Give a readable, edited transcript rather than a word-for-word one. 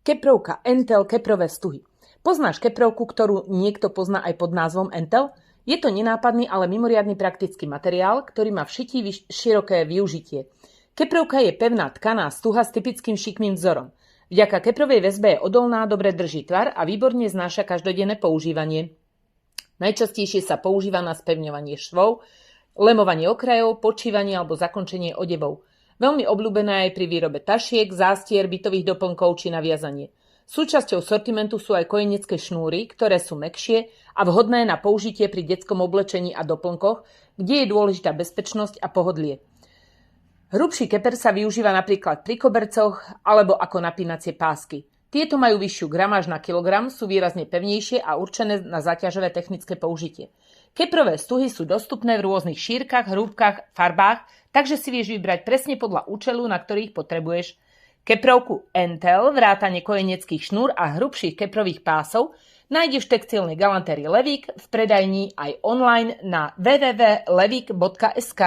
Keprovka Entel keprové stuhy. Poznáš keprovku, ktorú niekto pozná aj pod názvom Entel? Je to nenápadný, ale mimoriadny praktický materiál, ktorý má v šití široké využitie. Keprovka je pevná tkaná stuha s typickým šikmým vzorom. Vďaka keprovej väzbe je odolná, dobre drží tvar a výborne znáša každodenné používanie. Najčastejšie sa používa na spevňovanie švov, lemovanie okrajov, podšívanie alebo zakončenie odevov. Veľmi obľúbená je pri výrobe tašiek, zástier, bytových doplnkov či na viazanie. Súčasťou sortimentu sú aj kojenecké šnúry, ktoré sú mäkšie a vhodné na použitie pri detskom oblečení a doplnkoch, kde je dôležitá bezpečnosť a pohodlie. Hrubší keper sa využíva napríklad pri kobercoch alebo ako napínacie pásky. Tieto majú vyššiu gramáž na kilogram, sú výrazne pevnejšie a určené na záťažové technické použitie. Keprové stuhy sú dostupné v rôznych šírkach, hrúbkach, farbách, takže si vieš vybrať presne podľa účelu, na ktorých potrebuješ. Keprovku Entel, vrátane kojeneckých šnúr a hrubších keprových pásov nájdeš v textilnej galantérii Levík, v predajni aj online na www.levik.sk.